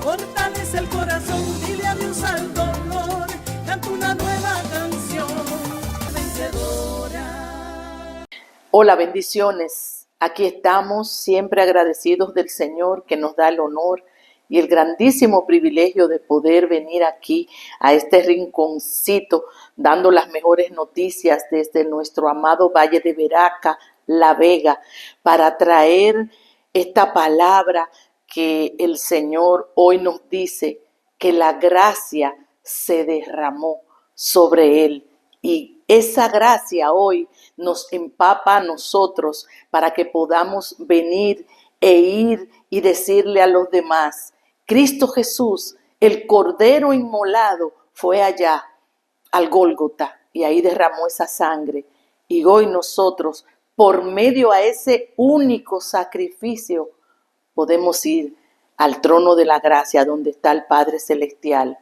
Fortalece el corazón, dile adiós al dolor, canta una nueva canción, vencedora. Hola, bendiciones. Aquí estamos siempre agradecidos del Señor que nos da el honor y el grandísimo privilegio de poder venir aquí a este rinconcito dando las mejores noticias desde nuestro amado Valle de Veraca, La Vega, para traer esta palabra que el Señor hoy nos dice que la gracia se derramó sobre él. Y esa gracia hoy nos empapa a nosotros para que podamos venir e ir y decirle a los demás: Cristo Jesús, el Cordero inmolado, fue allá al Gólgota y ahí derramó esa sangre. Y hoy nosotros, por medio a ese único sacrificio, podemos ir al trono de la gracia donde está el Padre Celestial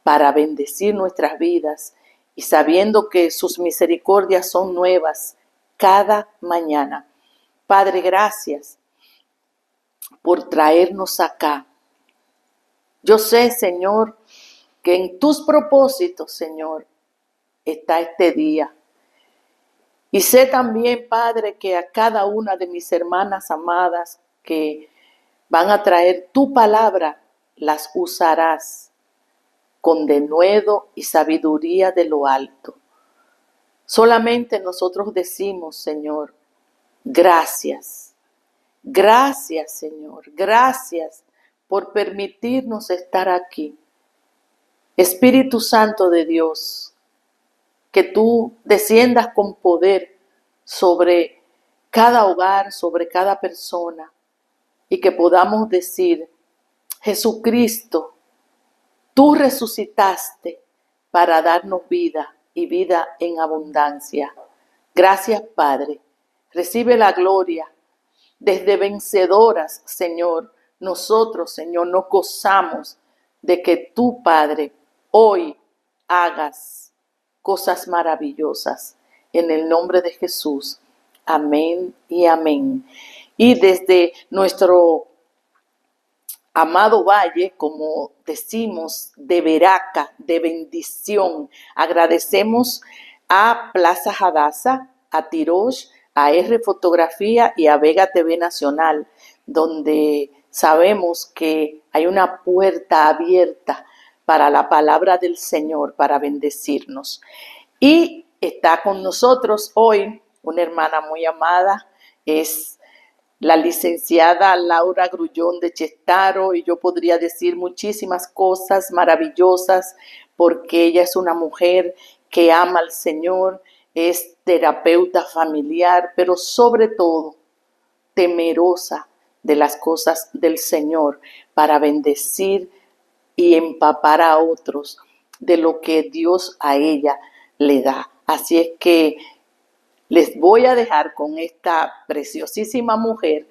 para bendecir nuestras vidas y sabiendo que sus misericordias son nuevas cada mañana. Padre, gracias por traernos acá. Yo sé, Señor, que en tus propósitos, Señor, está este día. Y sé también, Padre, que a cada una de mis hermanas amadas que van a traer tu palabra, las usarás con denuedo y sabiduría de lo alto. Solamente nosotros decimos, Señor, gracias. Gracias, Señor. Gracias por permitirnos estar aquí. Espíritu Santo de Dios, que tú desciendas con poder sobre cada hogar, sobre cada persona, y que podamos decir: Jesucristo, tú resucitaste para darnos vida y vida en abundancia. Gracias, Padre. Recibe la gloria. Desde vencedoras, Señor, nosotros, Señor, nos gozamos de que tú, Padre, hoy hagas cosas maravillosas. En el nombre de Jesús. Amén y amén. Y desde nuestro amado valle, como decimos, de Veraca, de bendición, agradecemos a Plaza Hadassah, a Tirosh, a R Fotografía y a Vega TV Nacional, donde sabemos que hay una puerta abierta para la palabra del Señor, para bendecirnos. Y está con nosotros hoy una hermana muy amada, es la licenciada Laura Grullón de Chestaro, y yo podría decir muchísimas cosas maravillosas porque ella es una mujer que ama al Señor, es terapeuta familiar, pero sobre todo temerosa de las cosas del Señor para bendecir y empapar a otros de lo que Dios a ella le da. Así es que les voy a dejar con esta preciosísima mujer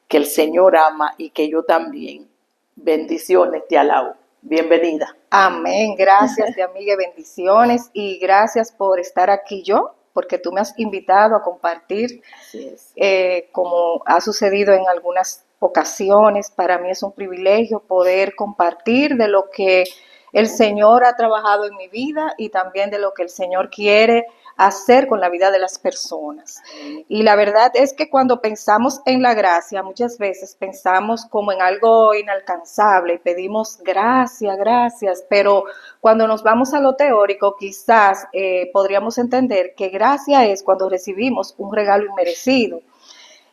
que el Señor ama y que yo también. Bendiciones, te alabo. Bienvenida. Amén. Gracias, de amiga, bendiciones, y gracias por estar aquí porque tú me has invitado a compartir, como ha sucedido en algunas ocasiones. Para mí es un privilegio poder compartir de lo que el Señor ha trabajado en mi vida y también de lo que el Señor quiere hacer con la vida de las personas. Y la verdad es que cuando pensamos en la gracia, muchas veces pensamos como en algo inalcanzable y pedimos gracias, pero cuando nos vamos a lo teórico, quizás podríamos entender que gracia es cuando recibimos un regalo inmerecido.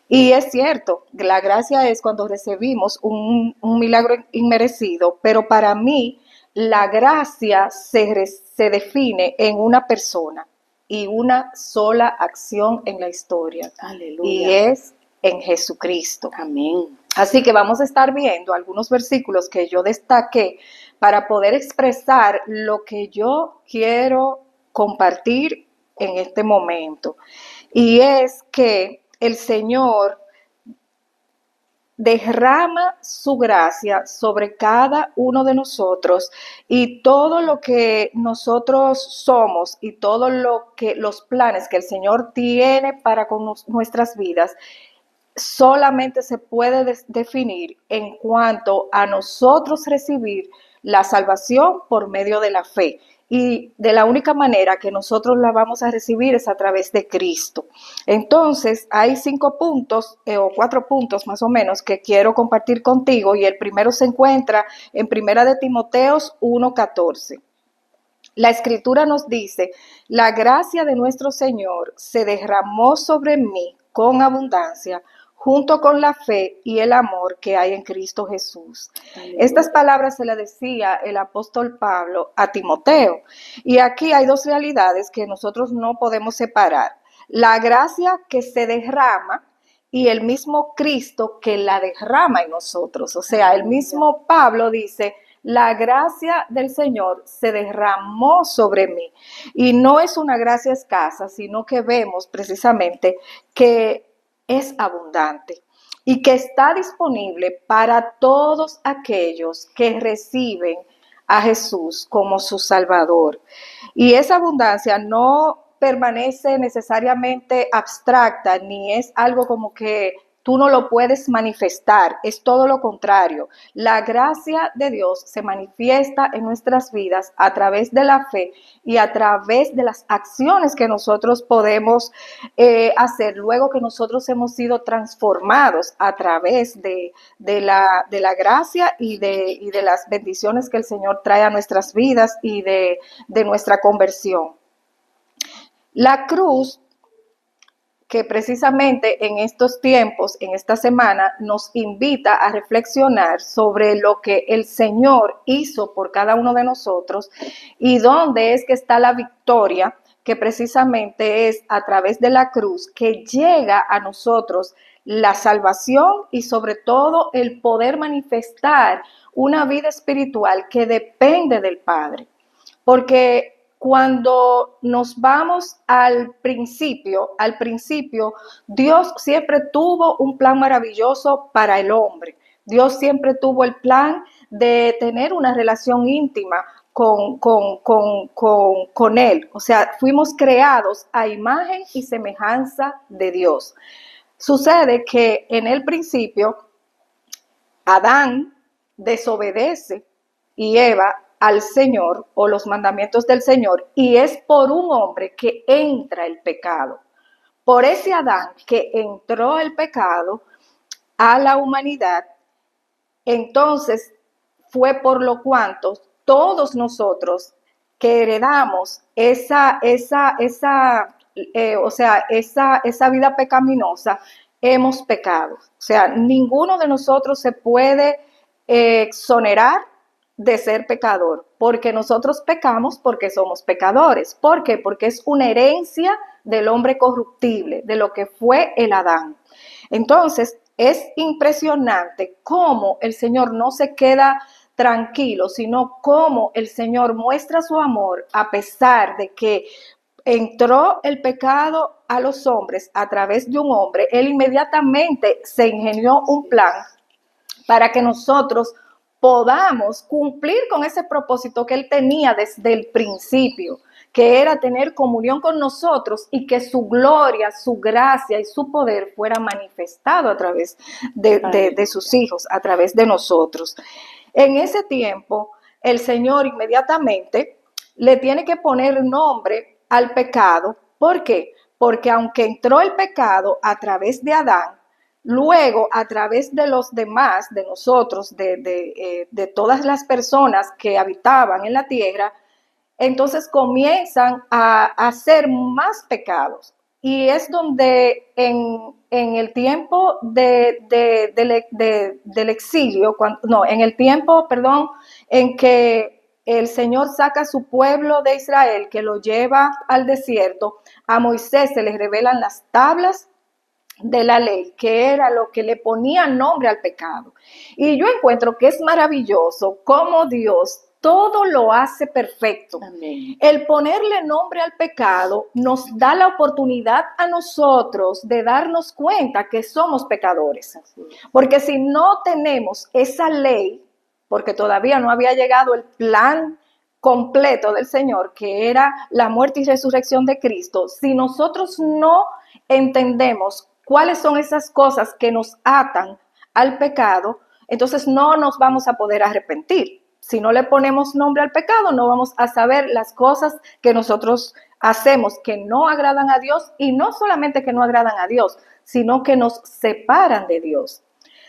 Y es cierto, la gracia es cuando recibimos un milagro inmerecido, pero para mí la gracia se define en una persona y una sola acción en la historia. Aleluya. Y es en Jesucristo. Amén. Así que vamos a estar viendo algunos versículos que yo destaqué para poder expresar lo que yo quiero compartir en este momento. Y es que el Señor derrama su gracia sobre cada uno de nosotros, y todo lo que nosotros somos y todo lo que los planes que el Señor tiene para con nuestras vidas solamente se puede definir en cuanto a nosotros recibir la salvación por medio de la fe. Y de la única manera que nosotros la vamos a recibir es a través de Cristo. Entonces, hay 5 puntos o 4 puntos más o menos que quiero compartir contigo, y el primero se encuentra en Primera de Timoteos 1:14. La Escritura nos dice: la gracia de nuestro Señor se derramó sobre mí con abundancia, junto con la fe y el amor que hay en Cristo Jesús. Estas palabras se las decía el apóstol Pablo a Timoteo. Y aquí hay 2 realidades que nosotros no podemos separar: la gracia que se derrama y el mismo Cristo que la derrama en nosotros. O sea, el mismo Pablo dice: la gracia del Señor se derramó sobre mí. Y no es una gracia escasa, sino que vemos precisamente que es abundante y que está disponible para todos aquellos que reciben a Jesús como su Salvador. Y esa abundancia no permanece necesariamente abstracta, ni es algo como que tú no lo puedes manifestar, es todo lo contrario. La gracia de Dios se manifiesta en nuestras vidas a través de la fe y a través de las acciones que nosotros podemos hacer luego que nosotros hemos sido transformados a través de la gracia y de las bendiciones que el Señor trae a nuestras vidas y de nuestra conversión. La cruz, que precisamente en estos tiempos, en esta semana, nos invita a reflexionar sobre lo que el Señor hizo por cada uno de nosotros y dónde es que está la victoria, que precisamente es a través de la cruz que llega a nosotros la salvación y sobre todo el poder manifestar una vida espiritual que depende del Padre. Porque cuando nos vamos al principio, Dios siempre tuvo un plan maravilloso para el hombre. Dios siempre tuvo el plan de tener una relación íntima con Él. O sea, fuimos creados a imagen y semejanza de Dios. Sucede que en el principio, Adán desobedece y Eva al Señor o los mandamientos del Señor, y es por un hombre que entra el pecado. Por ese Adán que entró el pecado a la humanidad, entonces fue por lo cuanto todos nosotros que heredamos esa vida pecaminosa, hemos pecado. O sea, ninguno de nosotros se puede exonerar de ser pecador, porque nosotros pecamos porque somos pecadores. ¿Por qué? Porque es una herencia del hombre corruptible, de lo que fue el Adán. Entonces, es impresionante cómo el Señor no se queda tranquilo, sino cómo el Señor muestra su amor a pesar de que entró el pecado a los hombres a través de un hombre. Él inmediatamente se ingenió un plan para que nosotros podamos cumplir con ese propósito que Él tenía desde el principio, que era tener comunión con nosotros y que su gloria, su gracia y su poder fuera manifestado a través de sus hijos, a través de nosotros. En ese tiempo, el Señor inmediatamente le tiene que poner nombre al pecado. ¿Por qué? Porque aunque entró el pecado a través de Adán, luego, a través de los demás, de nosotros, de todas las personas que habitaban en la tierra, entonces comienzan a hacer más pecados. Y es donde en el tiempo del exilio, en que el Señor saca a su pueblo de Israel, que lo lleva al desierto, a Moisés se le revelan las tablas de la ley, que era lo que le ponía nombre al pecado. Y yo encuentro que es maravilloso cómo Dios todo lo hace perfecto. Amén. El ponerle nombre al pecado nos da la oportunidad a nosotros de darnos cuenta que somos pecadores. Porque si no tenemos esa ley, porque todavía no había llegado el plan completo del Señor, que era la muerte y resurrección de Cristo, si nosotros no entendemos cuáles son esas cosas que nos atan al pecado, entonces no nos vamos a poder arrepentir. Si no le ponemos nombre al pecado, no vamos a saber las cosas que nosotros hacemos que no agradan a Dios, y no solamente que no agradan a Dios, sino que nos separan de Dios.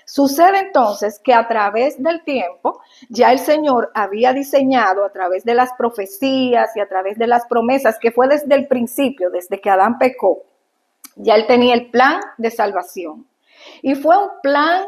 Sucede entonces que a través del tiempo ya el Señor había diseñado, a través de las profecías y a través de las promesas, que fue desde el principio, desde que Adán pecó, ya Él tenía el plan de salvación. Y fue un plan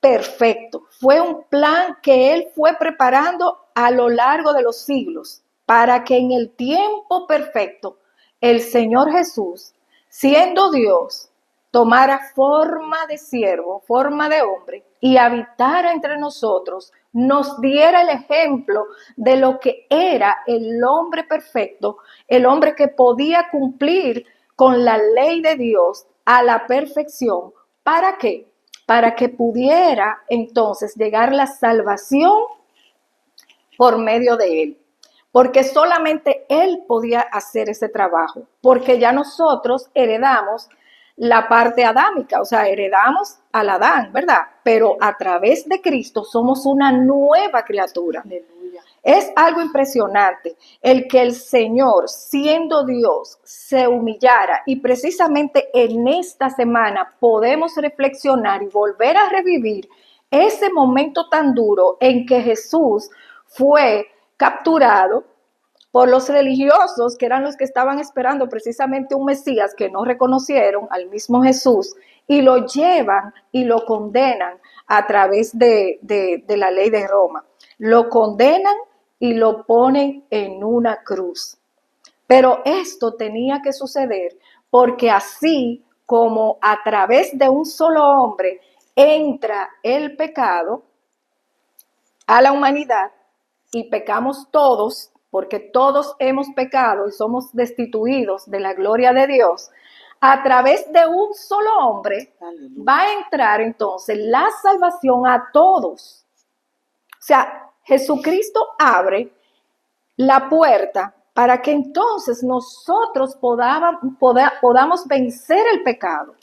perfecto, fue un plan que Él fue preparando a lo largo de los siglos, para que en el tiempo perfecto el Señor Jesús, siendo Dios, tomara forma de siervo, forma de hombre, y habitara entre nosotros, nos diera el ejemplo de lo que era el hombre perfecto, el hombre que podía cumplir con la ley de Dios a la perfección. ¿Para qué? Para que pudiera entonces llegar la salvación por medio de Él. Porque solamente Él podía hacer ese trabajo, porque ya nosotros heredamos la parte adámica, o sea, heredamos al Adán, ¿verdad? Pero a través de Cristo somos una nueva criatura. Aleluya. Es algo impresionante el que el Señor, siendo Dios, se humillara, y precisamente en esta semana podemos reflexionar y volver a revivir ese momento tan duro en que Jesús fue capturado por los religiosos, que eran los que estaban esperando precisamente un Mesías, que no reconocieron al mismo Jesús, y lo llevan y lo condenan a través de la ley de Roma. Lo condenan y lo ponen en una cruz. Pero esto tenía que suceder porque así como a través de un solo hombre entra el pecado a la humanidad y pecamos todos, porque todos hemos pecado y somos destituidos de la gloria de Dios, a través de un solo hombre va a entrar entonces la salvación a todos. O sea, Jesucristo abre la puerta para que entonces nosotros podamos vencer el pecado,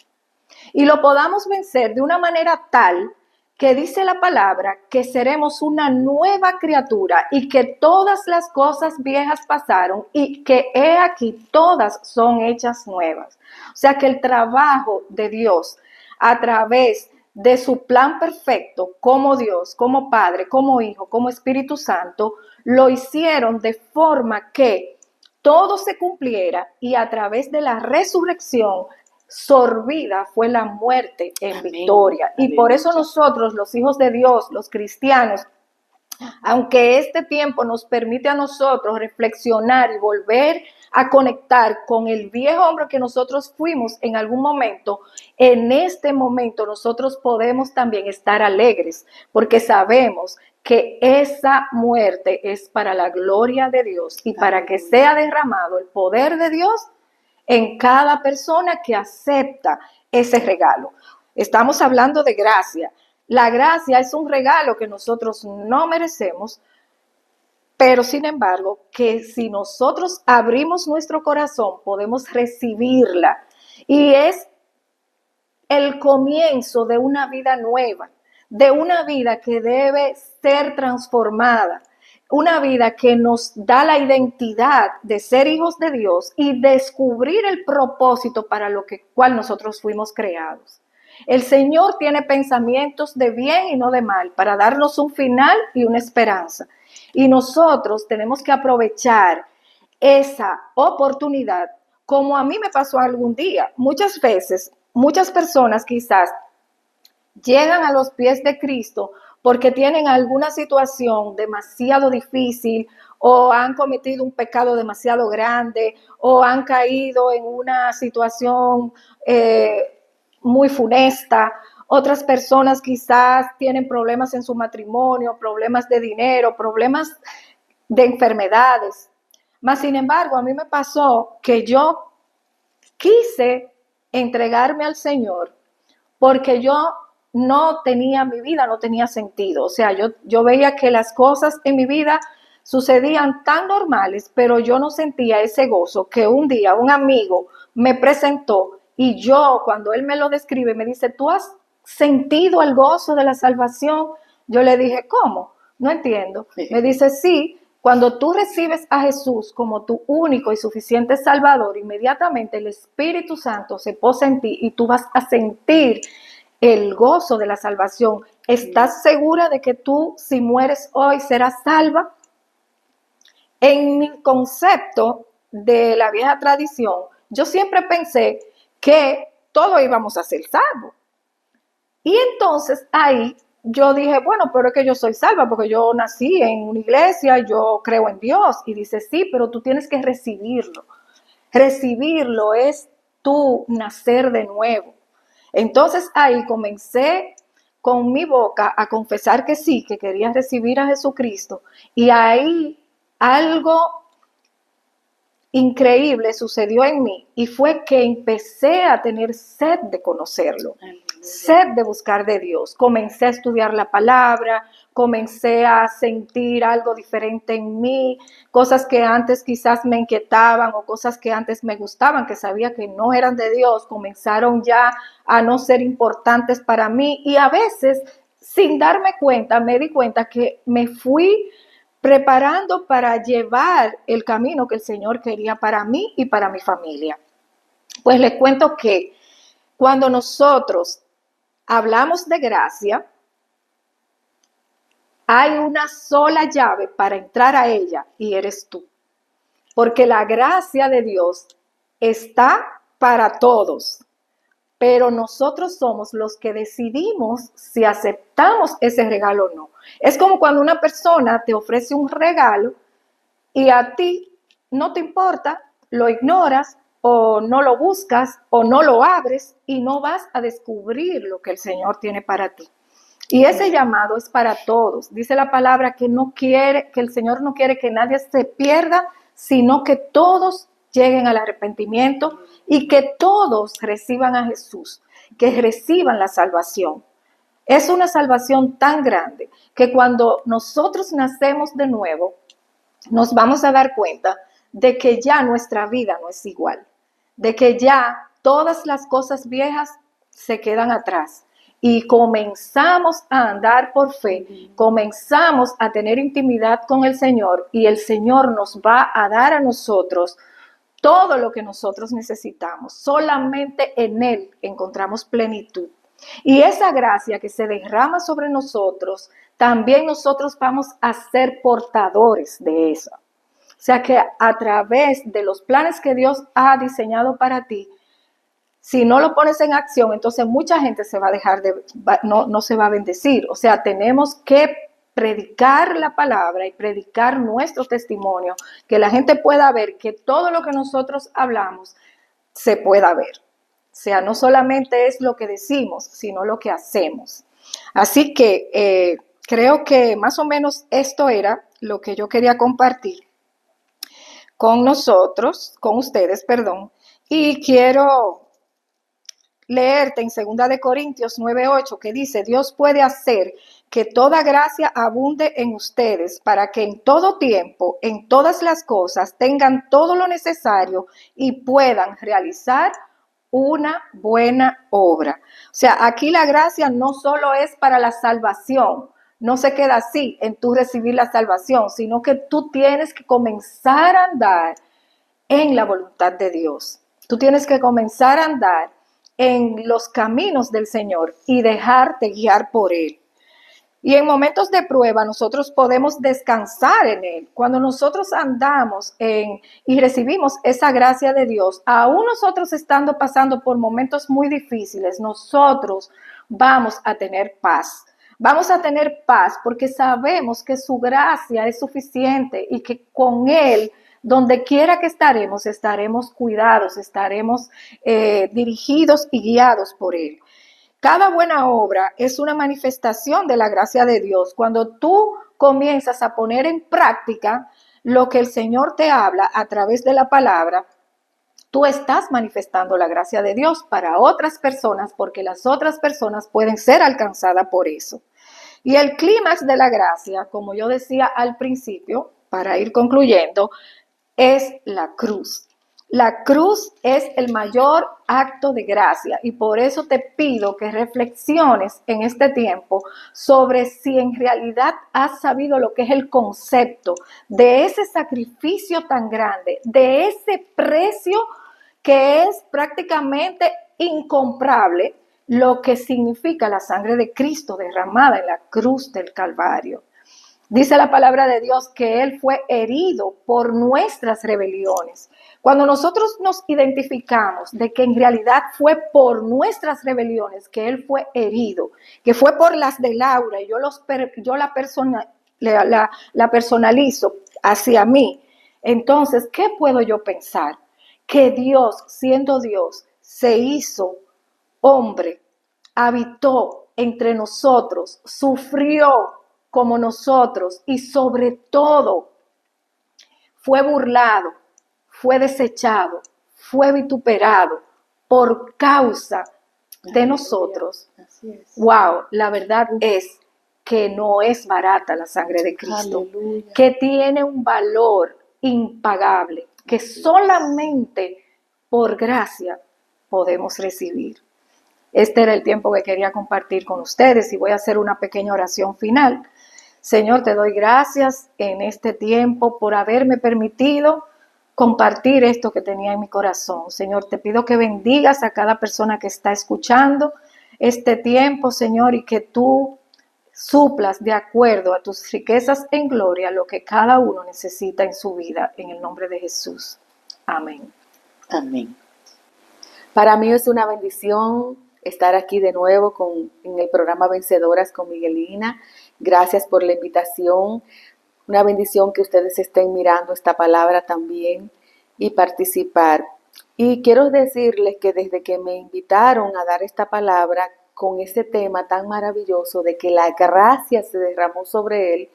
y lo podamos vencer de una manera tal que dice la palabra que seremos una nueva criatura, y que todas las cosas viejas pasaron y que he aquí todas son hechas nuevas. O sea que el trabajo de Dios a través de su plan perfecto como Dios, como Padre, como Hijo, como Espíritu Santo, lo hicieron de forma que todo se cumpliera, y a través de la resurrección sorbida fue la muerte en victoria. Y por eso nosotros, los hijos de Dios, los cristianos, aunque este tiempo nos permite a nosotros reflexionar y volver a conectar con el viejo hombre que nosotros fuimos en algún momento, en este momento nosotros podemos también estar alegres, porque sabemos que esa muerte es para la gloria de Dios y para que sea derramado el poder de Dios en cada persona que acepta ese regalo. Estamos hablando de gracia. La gracia es un regalo que nosotros no merecemos, pero sin embargo, que si nosotros abrimos nuestro corazón, podemos recibirla. Y es el comienzo de una vida nueva, de una vida que debe ser transformada. Una vida que nos da la identidad de ser hijos de Dios y descubrir el propósito para lo cual nosotros fuimos creados. El Señor tiene pensamientos de bien y no de mal, para darnos un final y una esperanza. Y nosotros tenemos que aprovechar esa oportunidad, como a mí me pasó algún día. Muchas veces, muchas personas quizás llegan a los pies de Cristo porque tienen alguna situación demasiado difícil, o han cometido un pecado demasiado grande, o han caído en una situación muy funesta. Otras personas quizás tienen problemas en su matrimonio, problemas de dinero, problemas de enfermedades. Mas, sin embargo, a mí me pasó que yo quise entregarme al Señor porque mi vida no tenía sentido. O sea, yo veía que las cosas en mi vida sucedían tan normales, pero yo no sentía ese gozo que un día un amigo me presentó Y yo, cuando él me lo describe, me dice, ¿tú has sentido el gozo de la salvación? Yo le dije, ¿cómo? No entiendo. Me dice, sí, cuando tú recibes a Jesús como tu único y suficiente Salvador, inmediatamente el Espíritu Santo se posa en ti y tú vas a sentir el gozo de la salvación. ¿Estás segura de que tú, si mueres hoy, serás salva? En mi concepto de la vieja tradición, yo siempre pensé que todos íbamos a ser salvos. Y entonces ahí yo dije, bueno, pero es que yo soy salva porque yo nací en una iglesia, yo creo en Dios. Y dice, sí, pero tú tienes que recibirlo. Recibirlo es tú nacer de nuevo. Entonces ahí comencé con mi boca a confesar que sí, que quería recibir a Jesucristo. Y ahí algo increíble sucedió en mí y fue que empecé a tener sed de conocerlo, sed de buscar de Dios. Comencé a estudiar la palabra, comencé a sentir algo diferente en mí, cosas que antes quizás me inquietaban o cosas que antes me gustaban, que sabía que no eran de Dios, comenzaron ya a no ser importantes para mí y a veces, sin darme cuenta, me di cuenta que me fui preparando para llevar el camino que el Señor quería para mí y para mi familia. Pues les cuento que cuando nosotros hablamos de gracia, hay una sola llave para entrar a ella y eres tú. Porque la gracia de Dios está para todos, pero nosotros somos los que decidimos si aceptamos ese regalo o no. Es como cuando una persona te ofrece un regalo y a ti no te importa, lo ignoras o no lo buscas o no lo abres y no vas a descubrir lo que el Señor tiene para ti. Y ese llamado es para todos. Dice la palabra que el Señor no quiere que nadie se pierda, sino que todos lleguen al arrepentimiento y que todos reciban a Jesús, que reciban la salvación. Es una salvación tan grande que cuando nosotros nacemos de nuevo, nos vamos a dar cuenta de que ya nuestra vida no es igual, de que ya todas las cosas viejas se quedan atrás y comenzamos a andar por fe, comenzamos a tener intimidad con el Señor y el Señor nos va a dar a nosotros todo lo que nosotros necesitamos. Solamente en Él encontramos plenitud. Y esa gracia que se derrama sobre nosotros, también nosotros vamos a ser portadores de eso. O sea que a través de los planes que Dios ha diseñado para ti, si no lo pones en acción, entonces mucha gente se va a dejar no se va a bendecir. O sea, tenemos que predicar la palabra y predicar nuestro testimonio, que la gente pueda ver que todo lo que nosotros hablamos se pueda ver. O sea, no solamente es lo que decimos, sino lo que hacemos. Así que creo que más o menos esto era lo que yo quería compartir con ustedes, y quiero leerte en 2 de Corintios 9:8 que dice, Dios puede hacer que toda gracia abunde en ustedes para que en todo tiempo, en todas las cosas, tengan todo lo necesario y puedan realizar una buena obra. O sea, aquí la gracia no solo es para la salvación, no se queda así en tú recibir la salvación, sino que tú tienes que comenzar a andar en la voluntad de Dios. Tú tienes que comenzar a andar en los caminos del Señor y dejarte guiar por Él. Y en momentos de prueba nosotros podemos descansar en Él. Cuando nosotros andamos y recibimos esa gracia de Dios, aún nosotros estando pasando por momentos muy difíciles, nosotros vamos a tener paz. Vamos a tener paz porque sabemos que su gracia es suficiente y que con Él, donde quiera que estaremos cuidados, estaremos dirigidos y guiados por Él. Cada buena obra es una manifestación de la gracia de Dios. Cuando tú comienzas a poner en práctica lo que el Señor te habla a través de la palabra, tú estás manifestando la gracia de Dios para otras personas, porque las otras personas pueden ser alcanzadas por eso. Y el clímax de la gracia, como yo decía al principio, para ir concluyendo, es la cruz. La cruz es el mayor acto de gracia y por eso te pido que reflexiones en este tiempo sobre si en realidad has sabido lo que es el concepto de ese sacrificio tan grande, de ese precio que es prácticamente incomparable, lo que significa la sangre de Cristo derramada en la cruz del Calvario. Dice la palabra de Dios que Él fue herido por nuestras rebeliones. Cuando nosotros nos identificamos de que en realidad fue por nuestras rebeliones que Él fue herido, que fue por las de Laura, y yo la personalizo hacia mí, entonces, ¿qué puedo yo pensar? Que Dios, siendo Dios, se hizo hombre, habitó entre nosotros, sufrió como nosotros y sobre todo fue burlado, fue desechado, fue vituperado por causa de nosotros. Así es. Wow, la verdad es que no es barata la sangre de Cristo, Aleluya. que tiene un valor impagable, que solamente por gracia podemos recibir. Este era el tiempo que quería compartir con ustedes y voy a hacer una pequeña oración final. Señor, te doy gracias en este tiempo por haberme permitido compartir esto que tenía en mi corazón. Señor, te pido que bendigas a cada persona que está escuchando este tiempo, Señor, y que tú suplas de acuerdo a tus riquezas en gloria lo que cada uno necesita en su vida, en el nombre de Jesús. Amén. Amén. Para mí es una bendición estar aquí de nuevo en el programa Vencedoras con Miguelina. Gracias por la invitación. Una bendición que ustedes estén mirando esta palabra también y participar. Y quiero decirles que desde que me invitaron a dar esta palabra con este tema tan maravilloso de que la gracia se derramó sobre él,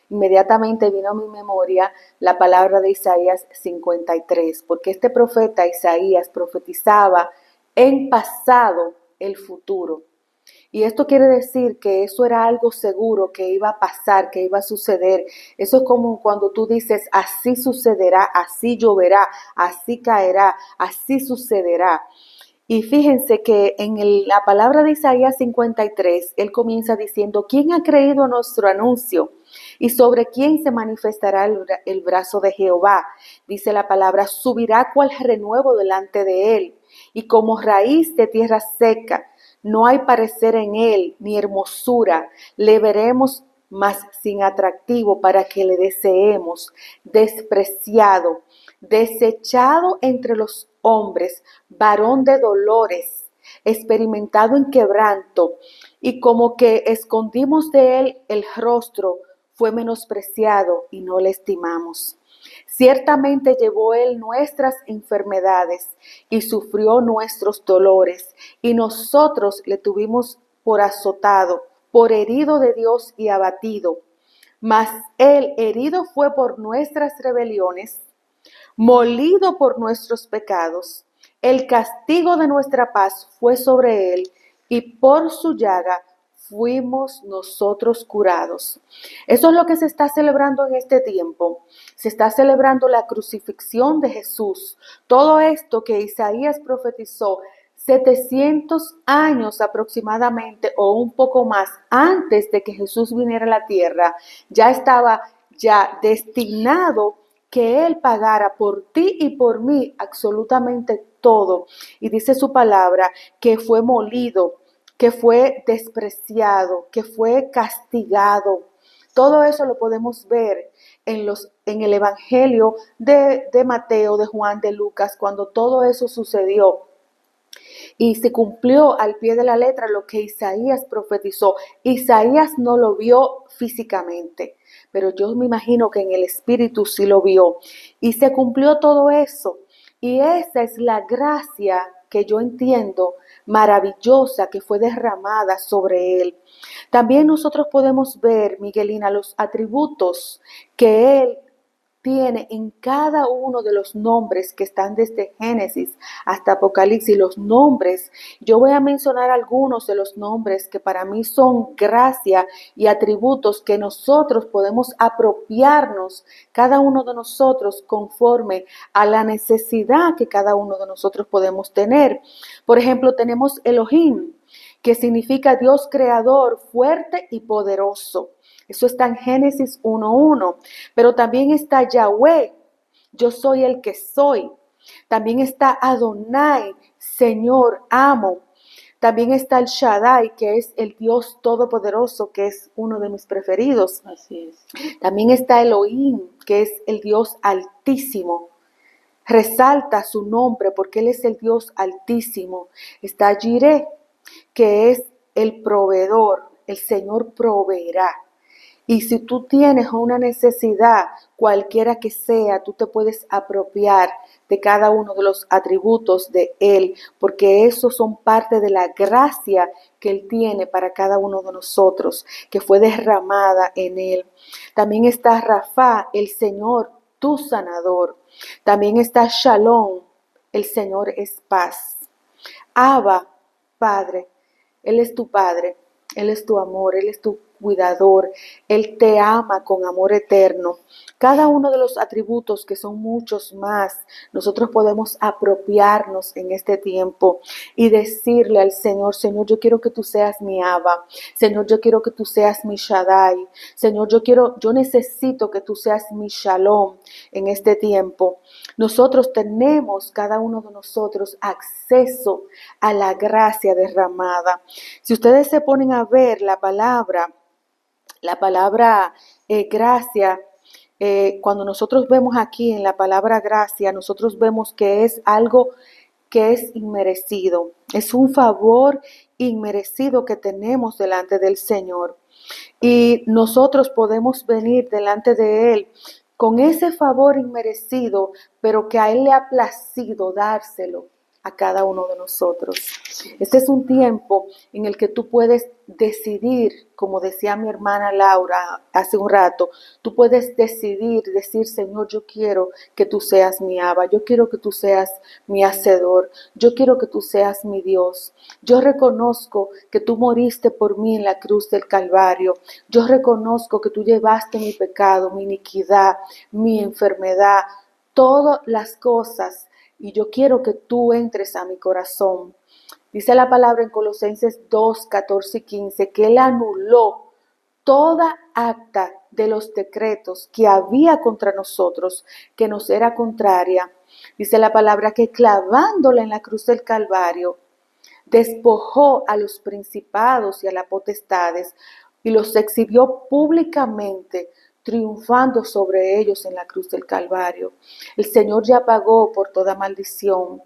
inmediatamente vino a mi memoria la palabra de Isaías 53, porque este profeta Isaías profetizaba en pasado el futuro. Y esto quiere decir que eso era algo seguro, que iba a pasar, que iba a suceder. Eso es como cuando tú dices, así sucederá, así lloverá, así caerá, así sucederá. Y fíjense que en la palabra de Isaías 53, él comienza diciendo, ¿quién ha creído a nuestro anuncio? ¿Y sobre quién se manifestará el brazo de Jehová? Dice la palabra, subirá cual renuevo delante de él, y como raíz de tierra seca. No hay parecer en él, ni hermosura. Le veremos, mas sin atractivo, para que le deseemos. Despreciado, desechado entre los hombres, varón de dolores, experimentado en quebranto, y como que escondimos de él el rostro, fue menospreciado y no le estimamos. Ciertamente llevó él nuestras enfermedades y sufrió nuestros dolores, y nosotros le tuvimos por azotado, por herido de Dios y abatido. Mas él herido fue por nuestras rebeliones, molido por nuestros pecados. El castigo de nuestra paz fue sobre él, y por su llaga fuimos nosotros curados. Eso es lo que se está celebrando en este tiempo. Se está celebrando la crucifixión de Jesús. Todo esto que Isaías profetizó 700 años aproximadamente o un poco más antes de que Jesús viniera a la tierra, ya estaba destinado que Él pagara por ti y por mí absolutamente todo. Y dice su palabra que fue molido, que fue despreciado, que fue castigado. Todo eso lo podemos ver en el Evangelio de Mateo, de Juan, de Lucas, cuando todo eso sucedió. Y se cumplió al pie de la letra lo que Isaías profetizó. Isaías no lo vio físicamente, pero yo me imagino que en el espíritu sí lo vio. Y se cumplió todo eso. Y esa es la gracia que yo entiendo maravillosa que fue derramada sobre él. También nosotros podemos ver, Miguelina, los atributos que él tiene en cada uno de los nombres que están desde Génesis hasta Apocalipsis, los nombres. Yo voy a mencionar algunos de los nombres que para mí son gracia y atributos que nosotros podemos apropiarnos, cada uno de nosotros, conforme a la necesidad que cada uno de nosotros podemos tener. Por ejemplo, tenemos Elohim, que significa Dios creador, fuerte y poderoso. Eso está en Génesis 1:1. Pero también está Yahweh, yo soy el que soy. También está Adonai, Señor, amo. También está el Shaddai, que es el Dios todopoderoso, que es uno de mis preferidos. Así es. También está Elohim, que es el Dios altísimo. Resalta su nombre porque Él es el Dios altísimo. Está Jireh, que es el proveedor, el Señor proveerá. Y si tú tienes una necesidad, cualquiera que sea, tú te puedes apropiar de cada uno de los atributos de Él, porque esos son parte de la gracia que Él tiene para cada uno de nosotros, que fue derramada en Él. También está Rafa, el Señor, tu sanador. También está Shalom, el Señor es paz. Abba, Padre, Él es tu Padre, Él es tu amor, Él es tu cuidador, Él te ama con amor eterno. Cada uno de los atributos, que son muchos más, nosotros podemos apropiarnos en este tiempo y decirle al Señor: Señor, yo quiero que tú seas mi Abba. Señor, yo quiero que tú seas mi Shaddai. Señor, yo necesito que tú seas mi Shalom en este tiempo. Nosotros tenemos, cada uno de nosotros, acceso a la gracia derramada. Si ustedes se ponen a ver la palabra gracia, cuando nosotros vemos aquí en la palabra gracia, nosotros vemos que es algo que es inmerecido. Es un favor inmerecido que tenemos delante del Señor. Y nosotros podemos venir delante de Él con ese favor inmerecido, pero que a Él le ha placido dárselo a cada uno de nosotros. Este es un tiempo en el que tú puedes decidir, como decía mi hermana Laura hace un rato, tú puedes decidir, decir: Señor, yo quiero que tú seas mi Abba, yo quiero que tú seas mi Hacedor, yo quiero que tú seas mi Dios. Yo reconozco que tú moriste por mí en la cruz del Calvario. Yo reconozco que tú llevaste mi pecado, mi iniquidad, mi enfermedad, todas las cosas. Y yo quiero que tú entres a mi corazón. Dice la palabra en Colosenses 2, 14 y 15 que Él anuló toda acta de los decretos que había contra nosotros, que nos era contraria. Dice la palabra que clavándola en la cruz del Calvario, despojó a los principados y a las potestades y los exhibió públicamente, triunfando sobre ellos en la cruz del Calvario. El Señor ya pagó por toda maldición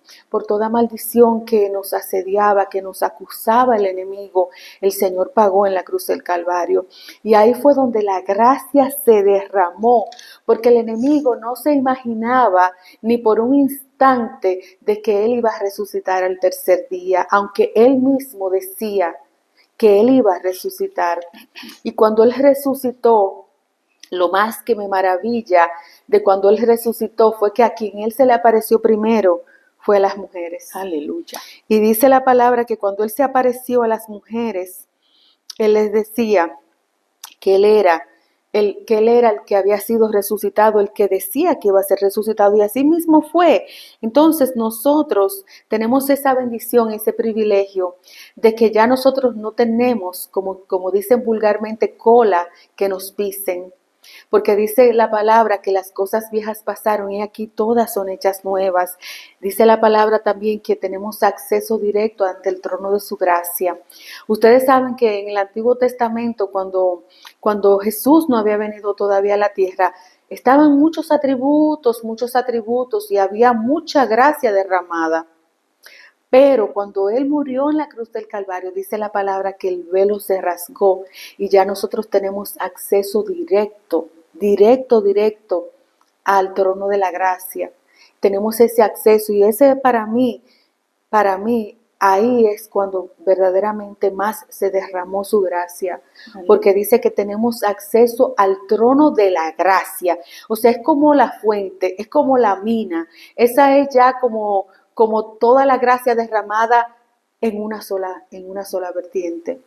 que nos asediaba, que nos acusaba el enemigo. El Señor pagó en la cruz del Calvario. Y ahí fue donde la gracia se derramó, porque el enemigo no se imaginaba ni por un instante de que Él iba a resucitar al tercer día, aunque Él mismo decía que Él iba a resucitar. Y cuando Él resucitó, lo más que me maravilla de cuando Él resucitó fue que a quien Él se le apareció primero fue a las mujeres. Aleluya. Y dice la palabra que cuando Él se apareció a las mujeres, Él les decía que Él era el que había sido resucitado, el que decía que iba a ser resucitado, y así mismo fue. Entonces nosotros tenemos esa bendición, ese privilegio de que ya nosotros no tenemos, como dicen vulgarmente, cola que nos pisen. Porque dice la palabra que las cosas viejas pasaron y aquí todas son hechas nuevas. Dice la palabra también que tenemos acceso directo ante el trono de su gracia. Ustedes saben que en el Antiguo Testamento, cuando Jesús no había venido todavía a la tierra, estaban muchos atributos y había mucha gracia derramada. Pero cuando Él murió en la cruz del Calvario, dice la palabra que el velo se rasgó y ya nosotros tenemos acceso directo al trono de la gracia. Tenemos ese acceso y ese para mí ahí es cuando verdaderamente más se derramó su gracia, Aleluya. porque dice que tenemos acceso al trono de la gracia. O sea, es como la fuente, es como la mina. Esa es ya como toda la gracia derramada en una sola vertiente.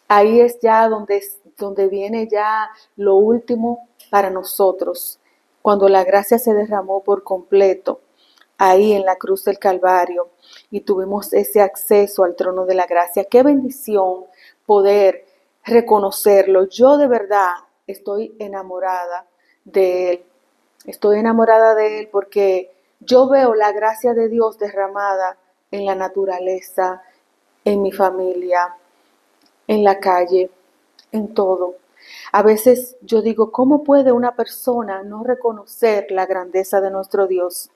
Ahí es ya donde viene ya lo último para nosotros, cuando la gracia se derramó por completo, ahí en la cruz del Calvario, y tuvimos ese acceso al trono de la gracia. Qué bendición poder reconocerlo. Yo de verdad estoy enamorada de Él. Estoy enamorada de Él porque yo veo la gracia de Dios derramada en la naturaleza, en mi familia, en la calle, en todo. A veces yo digo, ¿cómo puede una persona no reconocer la grandeza de nuestro Dios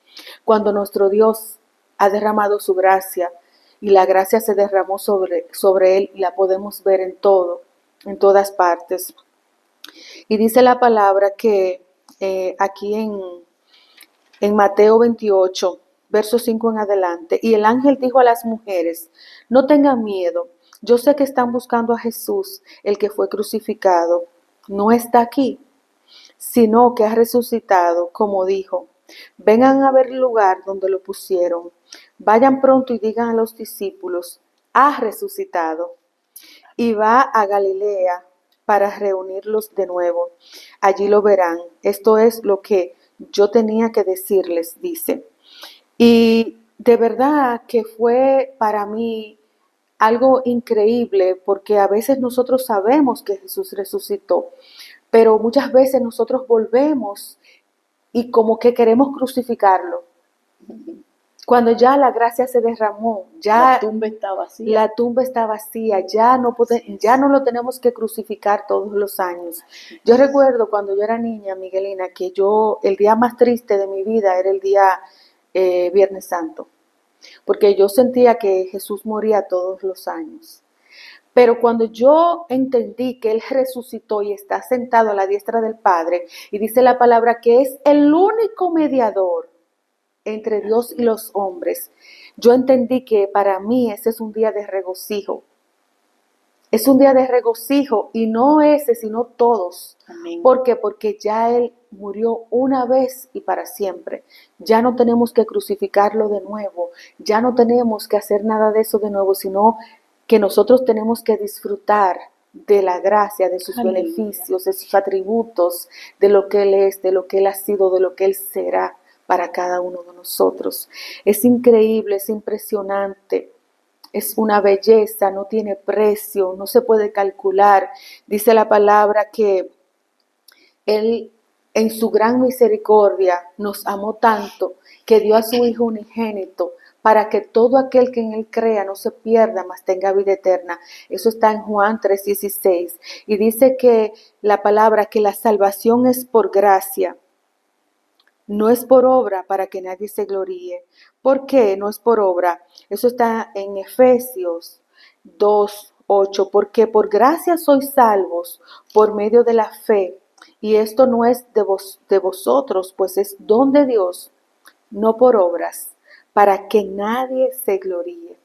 cuando nuestro Dios ha derramado su gracia y la gracia se derramó sobre él y la podemos ver en todo, en todas partes? Y dice la palabra que aquí en Mateo 28, verso 5 en adelante, y el ángel dijo a las mujeres, no tengan miedo, yo sé que están buscando a Jesús, el que fue crucificado. No está aquí, sino que ha resucitado, como dijo. Vengan a ver el lugar donde lo pusieron. Vayan pronto y digan a los discípulos, ha resucitado y va a Galilea para reunirlos de nuevo. Allí lo verán. Esto es lo que yo tenía que decirles, dice. Y de verdad que fue para mí algo increíble, porque a veces nosotros sabemos que Jesús resucitó, pero muchas veces nosotros volvemos y como que queremos crucificarlo. Cuando ya la gracia se derramó, ya La tumba está vacía. la tumba está vacía, ya no lo tenemos que crucificar todos los años. Yo recuerdo cuando yo era niña, Miguelina, que el día más triste de mi vida era el día Viernes Santo, porque yo sentía que Jesús moría todos los años. Pero cuando yo entendí que Él resucitó y está sentado a la diestra del Padre, y dice la palabra que es el único mediador entre Dios y los hombres, yo entendí que para mí ese es un día de regocijo. Es un día de regocijo, y no ese, sino todos. Amén. ¿Por qué? Porque ya Él murió una vez y para siempre. Ya no tenemos que crucificarlo de nuevo, ya no tenemos que hacer nada de eso de nuevo, sino que nosotros tenemos que disfrutar de la gracia, de sus Aleluya. beneficios, de sus atributos, de lo que Él es, de lo que Él ha sido, de lo que Él será para cada uno de nosotros. Es increíble, es impresionante. Es una belleza, no tiene precio, no se puede calcular. Dice la palabra que Él en su gran misericordia nos amó tanto que dio a su Hijo unigénito para que todo aquel que en Él crea no se pierda, mas tenga vida eterna. Eso está en Juan 3:16. Y dice que la palabra que la salvación es por gracia. No es por obra para que nadie se gloríe. ¿Por qué no es por obra? Eso está en Efesios 2:8. Porque por gracia sois salvos por medio de la fe. Y esto no es de vosotros, pues es don de Dios, no por obras, para que nadie se gloríe.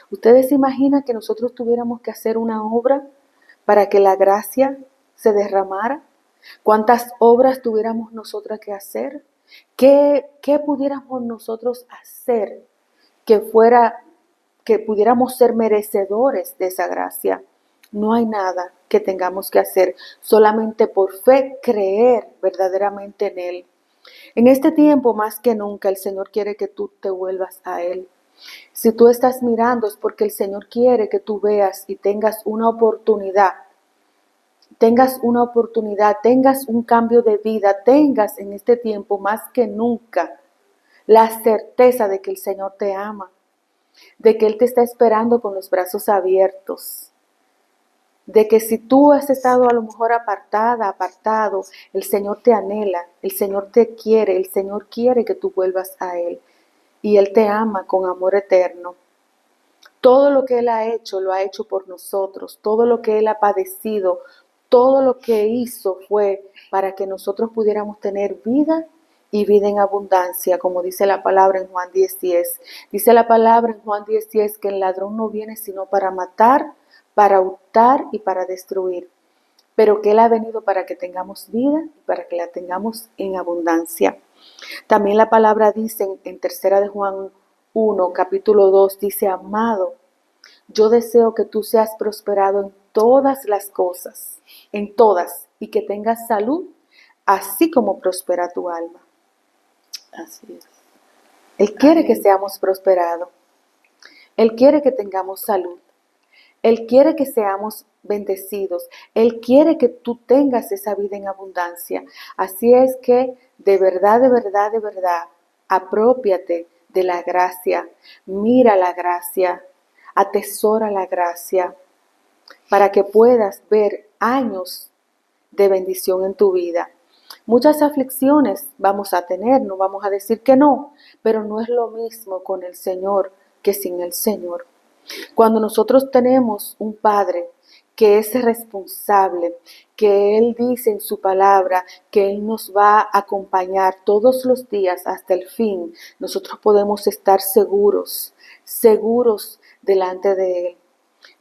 ¿Ustedes se imaginan que nosotros tuviéramos que hacer una obra para que la gracia se derramara? ¿Cuántas obras tuviéramos nosotras que hacer? ¿Qué pudiéramos nosotros hacer que pudiéramos ser merecedores de esa gracia? No hay nada que tengamos que hacer, solamente por fe creer verdaderamente en Él. En este tiempo más que nunca el Señor quiere que tú te vuelvas a Él. Si tú estás mirando es porque el Señor quiere que tú veas y tengas una oportunidad, tengas un cambio de vida, tengas en este tiempo más que nunca la certeza de que el Señor te ama, de que Él te está esperando con los brazos abiertos, de que si tú has estado a lo mejor apartado, el Señor te anhela, el Señor te quiere, el Señor quiere que tú vuelvas a Él y Él te ama con amor eterno. Todo lo que Él ha hecho, lo ha hecho por nosotros, todo lo que Él ha padecido, todo lo que hizo fue para que nosotros pudiéramos tener vida y vida en abundancia, como dice la palabra en Juan 10:10. Dice la palabra en Juan 10:10 que el ladrón no viene sino para matar, para hurtar y para destruir, pero que Él ha venido para que tengamos vida y para que la tengamos en abundancia. También la palabra dice en tercera de Juan 1, capítulo 2, dice: amado, yo deseo que tú seas prosperado en todas las cosas, en todas, y que tengas salud, así como prospera tu alma. Así es. Él quiere que seamos prosperados. Él quiere que tengamos salud. Él quiere que seamos bendecidos. Él quiere que tú tengas esa vida en abundancia. Así es que de verdad, de verdad, de verdad, aprópiate de la gracia. Mira la gracia. Atesora la gracia para que puedas ver años de bendición en tu vida. Muchas aflicciones vamos a tener, no vamos a decir que no, pero no es lo mismo con el Señor que sin el Señor. Cuando nosotros tenemos un Padre que es responsable, que Él dice en su palabra que Él nos va a acompañar todos los días hasta el fin, nosotros podemos estar seguros delante de Él.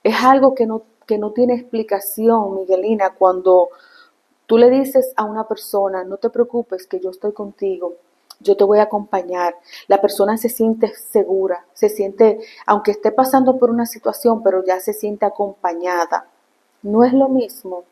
Es algo que no tiene explicación, Miguelina, cuando tú le dices a una persona: no te preocupes, que yo estoy contigo, yo te voy a acompañar. La persona se siente segura, se siente, aunque esté pasando por una situación, pero ya se siente acompañada. No es lo mismo.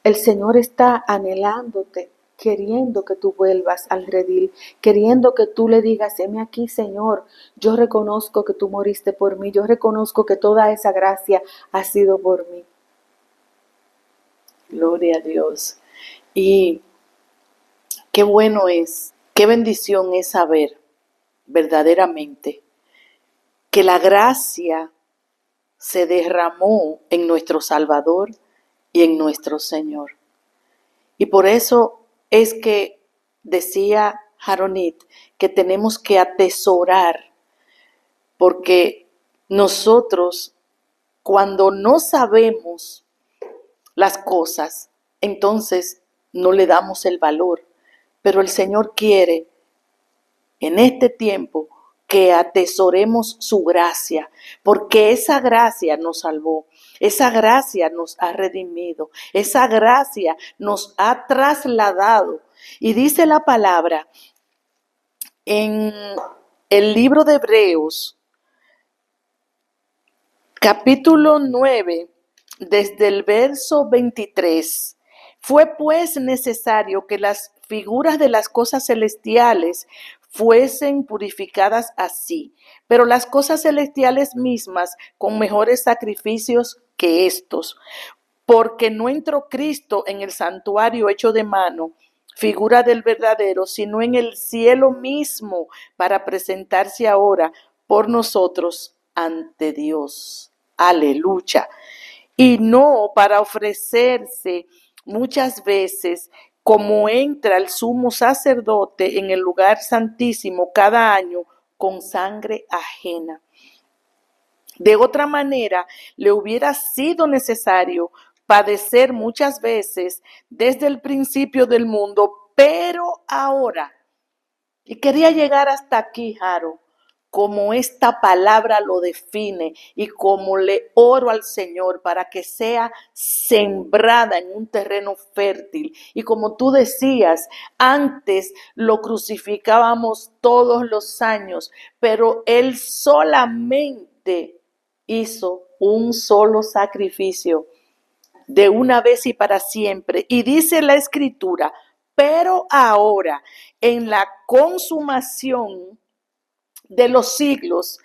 El Señor está anhelándote, queriendo que tú vuelvas al redil, queriendo que tú le digas: heme aquí, Señor, yo reconozco que tú moriste por mí, yo reconozco que toda esa gracia ha sido por mí. Gloria a Dios. Y qué bueno es, qué bendición es saber verdaderamente que la gracia se derramó en nuestro Salvador y en nuestro Señor. Y por eso es que decía Jaronit que tenemos que atesorar, porque nosotros, cuando no sabemos las cosas, entonces no le damos el valor. Pero el Señor quiere en este tiempo que atesoremos su gracia, porque esa gracia nos salvó, esa gracia nos ha redimido, esa gracia nos ha trasladado. Y dice la palabra en el libro de Hebreos, capítulo 9, desde el verso 23, fue pues necesario que las figuras de las cosas celestiales fuesen purificadas así, pero las cosas celestiales mismas con mejores sacrificios que estos, porque no entró Cristo en el santuario hecho de mano, figura del verdadero, sino en el cielo mismo, para presentarse ahora por nosotros ante Dios. Aleluya. Y no para ofrecerse muchas veces, como entra el sumo sacerdote en el lugar santísimo cada año con sangre ajena. De otra manera, le hubiera sido necesario padecer muchas veces desde el principio del mundo, pero ahora, y quería llegar hasta aquí, Jaro, como esta palabra lo define y como le oro al Señor para que sea sembrada en un terreno fértil. Y como tú decías, antes lo crucificábamos todos los años, pero Él solamente hizo un solo sacrificio de una vez y para siempre. Y dice la Escritura: pero ahora, en la consumación de los siglos,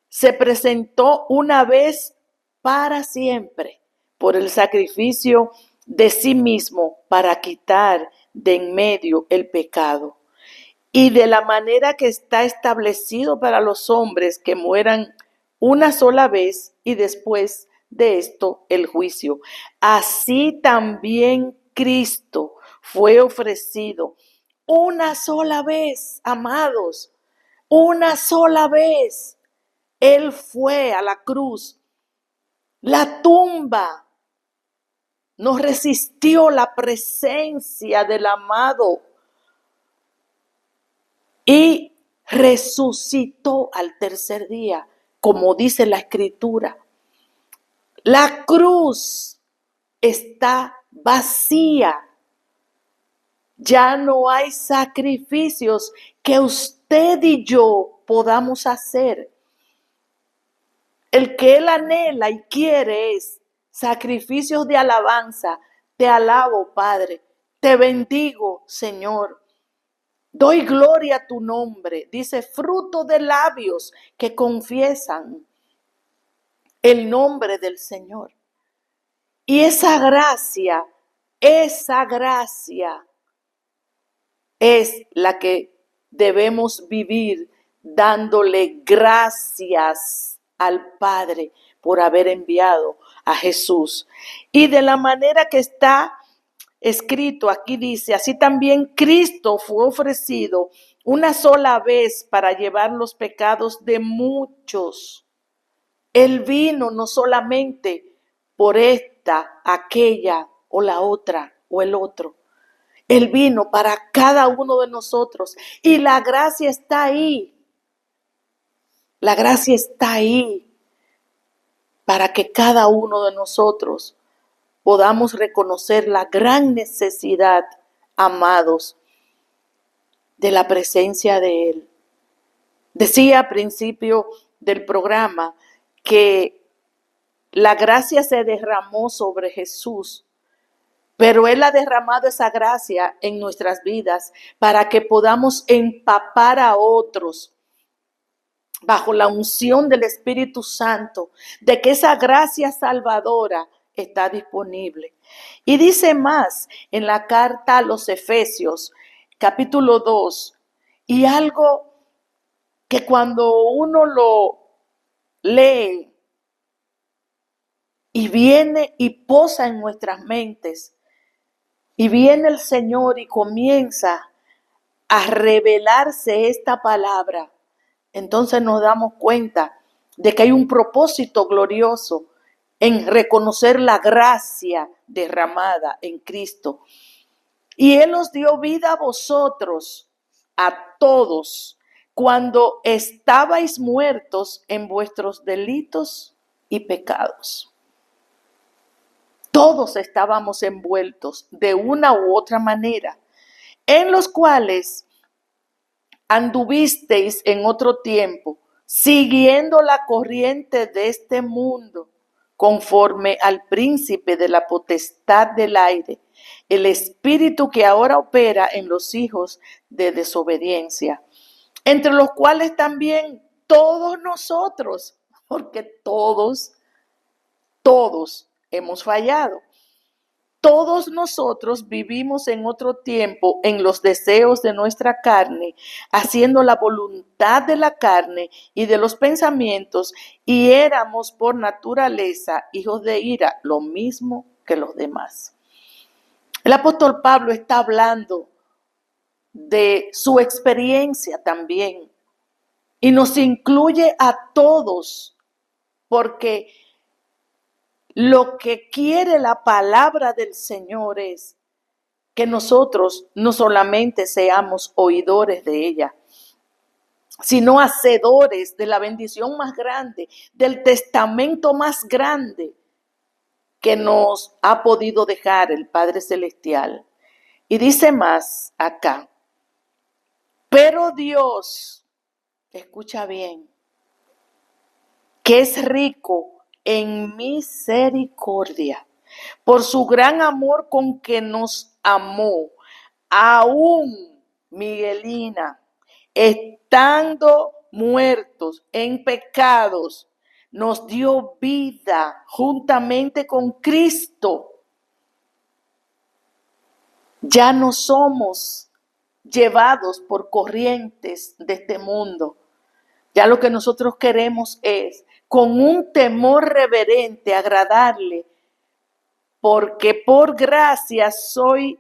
se presentó una vez para siempre por el sacrificio de sí mismo para quitar de en medio el pecado. Y de la manera que está establecido para los hombres que mueran una sola vez y después de esto el juicio. Así también Cristo fue ofrecido una sola vez, amados, una sola vez. Él fue a la cruz. La tumba no resistió la presencia del amado. y resucitó al tercer día, como dice la Escritura. La cruz está vacía. Ya no hay sacrificios que usted y yo podamos hacer. El que Él anhela y quiere es sacrificios de alabanza. Te alabo, Padre. Te bendigo, Señor. Doy gloria a tu nombre. Dice, fruto de labios que confiesan el nombre del Señor. Y esa gracia es la que debemos vivir dándole gracias al Padre por haber enviado a Jesús. Y de la manera que está escrito aquí dice, así también Cristo fue ofrecido una sola vez para llevar los pecados de muchos. Él vino no solamente por esta, aquella o la otra o el otro. Él vino para cada uno de nosotros y la gracia está ahí. La gracia está ahí para que cada uno de nosotros podamos reconocer la gran necesidad, amados, de la presencia de Él. Decía al principio del programa que la gracia se derramó sobre Jesús, pero Él ha derramado esa gracia en nuestras vidas para que podamos empapar a otros bajo la unción del Espíritu Santo, de que esa gracia salvadora está disponible. Y dice más en la carta a los Efesios, capítulo 2, y algo que cuando uno lo lee y viene y posa en nuestras mentes, y viene el Señor y comienza a revelarse esta palabra, entonces nos damos cuenta de que hay un propósito glorioso en reconocer la gracia derramada en Cristo. Y Él os dio vida a vosotros, a todos, cuando estabais muertos en vuestros delitos y pecados. Todos estábamos envueltos de una u otra manera, en los cuales anduvisteis en otro tiempo, siguiendo la corriente de este mundo, conforme al príncipe de la potestad del aire, el espíritu que ahora opera en los hijos de desobediencia, entre los cuales también todos nosotros, porque todos hemos fallado. Todos nosotros vivimos en otro tiempo en los deseos de nuestra carne, haciendo la voluntad de la carne y de los pensamientos, y éramos por naturaleza hijos de ira, lo mismo que los demás. El apóstol Pablo está hablando de su experiencia también y nos incluye a todos, porque lo que quiere la palabra del Señor es que nosotros no solamente seamos oidores de ella, sino hacedores de la bendición más grande, del testamento más grande que nos ha podido dejar el Padre Celestial. Y dice más acá, pero Dios, escucha bien, que es rico en misericordia, por su gran amor con que nos amó, aún Miguelina, estando muertos en pecados, nos dio vida juntamente con Cristo. Ya no somos llevados por corrientes de este mundo. Ya lo que nosotros queremos es, con un temor reverente, agradarle, porque por gracia sois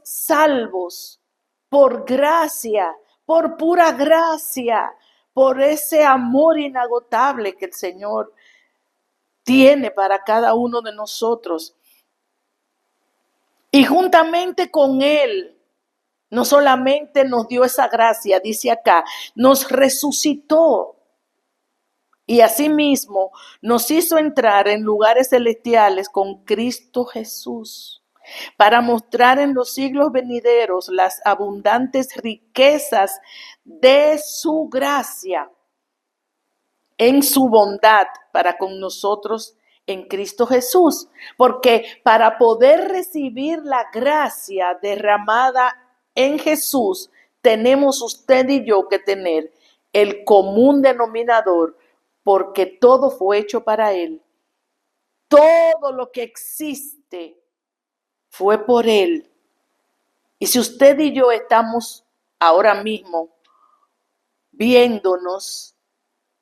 salvos, por gracia, por pura gracia, por ese amor inagotable que el Señor tiene para cada uno de nosotros. Y juntamente con Él No solamente nos dio esa gracia, dice acá, nos resucitó. Y asimismo nos hizo entrar en lugares celestiales con Cristo Jesús, para mostrar en los siglos venideros las abundantes riquezas de su gracia, en su bondad para con nosotros en Cristo Jesús. Porque para poder recibir la gracia derramada en Jesús, tenemos usted y yo que tener el común denominador, porque todo fue hecho para Él. Todo lo que existe fue por Él. Y si usted y yo estamos ahora mismo viéndonos,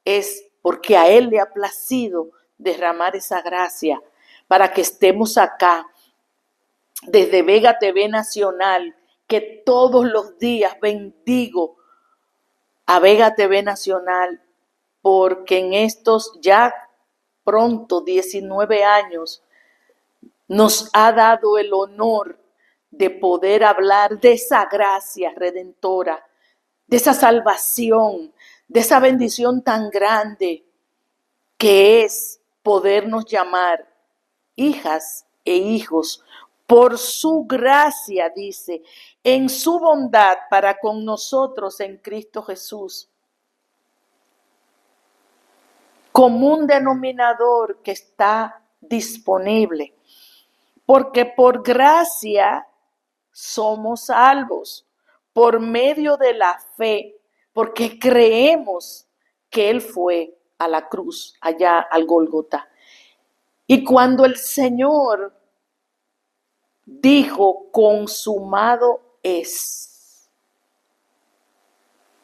es porque a Él le ha placido derramar esa gracia para que estemos acá desde Vega TV Nacional, que todos los días bendigo a Vega TV Nacional, porque en estos ya pronto 19 años nos ha dado el honor de poder hablar de esa gracia redentora, de esa salvación, de esa bendición tan grande que es podernos llamar hijas e hijos por su gracia, dice, en su bondad para con nosotros en Cristo Jesús. Común denominador que está disponible, porque por gracia somos salvos, por medio de la fe, porque creemos que Él fue a la cruz, allá al Gólgota. Y cuando el Señor dijo, consumado es,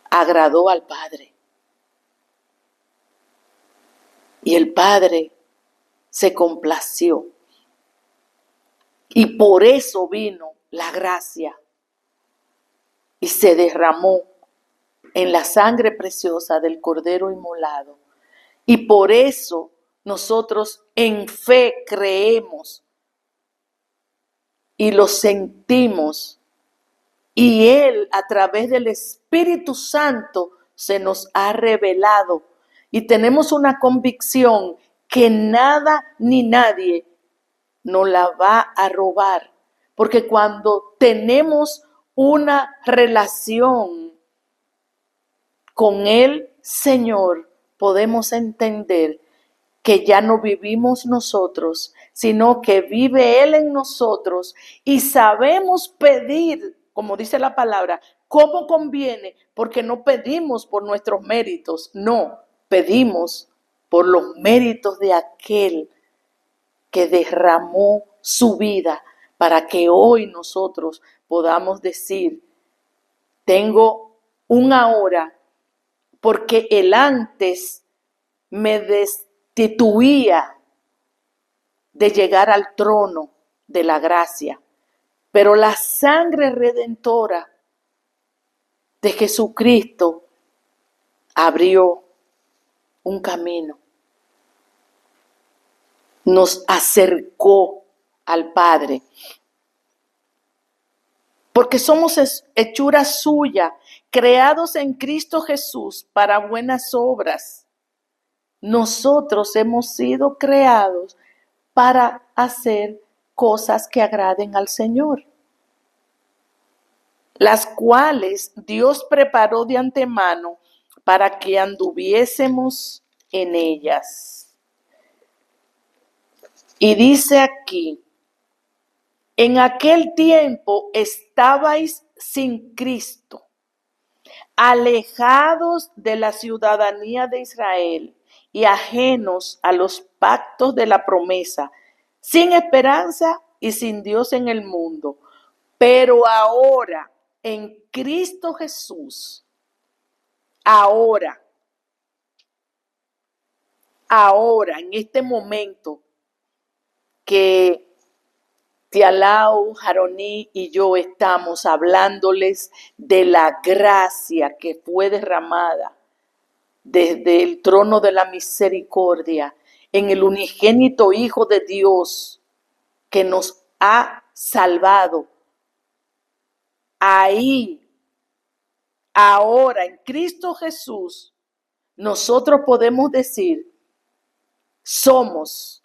agradó al Padre. Y el Padre se complació. Y por eso vino la gracia y se derramó en la sangre preciosa del Cordero inmolado. Y por eso nosotros en fe creemos y lo sentimos. Y Él, a través del Espíritu Santo, se nos ha revelado. Y tenemos una convicción que nada ni nadie nos la va a robar. Porque cuando tenemos una relación con el Señor, podemos entender que ya no vivimos nosotros, sino que vive Él en nosotros y sabemos pedir, como dice la palabra, como conviene, porque no pedimos por nuestros méritos, no, pedimos por los méritos de aquel que derramó su vida para que hoy nosotros podamos decir, tengo un ahora, porque el antes me destituía de llegar al trono de la gracia. Pero la sangre redentora de Jesucristo abrió un camino. Nos acercó al Padre. Porque somos hechura suya, creados en Cristo Jesús para buenas obras. Nosotros hemos sido creados para hacer cosas que agraden al Señor, las cuales Dios preparó de antemano para que anduviésemos en ellas. Y dice aquí, en aquel tiempo estabais sin Cristo, alejados de la ciudadanía de Israel y ajenos a los pactos de la promesa, sin esperanza y sin Dios en el mundo. Pero ahora, en Cristo Jesús, ahora, en este momento que Tialau, Jaroní y yo estamos hablándoles de la gracia que fue derramada desde el trono de la misericordia en el unigénito Hijo de Dios que nos ha salvado ahí, ahora, en Cristo Jesús, nosotros podemos decir, somos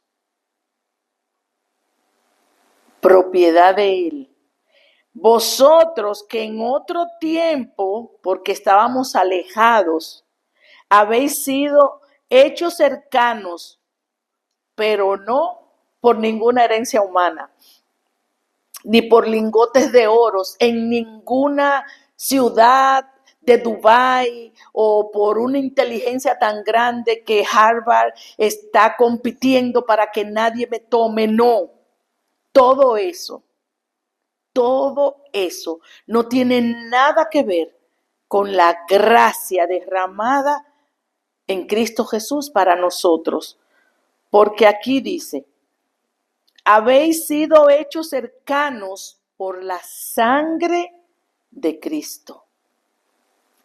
propiedad de Él. Vosotros que en otro tiempo, porque estábamos alejados, habéis sido hechos cercanos, pero no por ninguna herencia humana, ni por lingotes de oros en ninguna ciudad de Dubái o por una inteligencia tan grande que Harvard está compitiendo para que nadie me tome. No, todo eso no tiene nada que ver con la gracia derramada en Cristo Jesús para nosotros. Porque aquí dice, habéis sido hechos cercanos por la sangre de Cristo.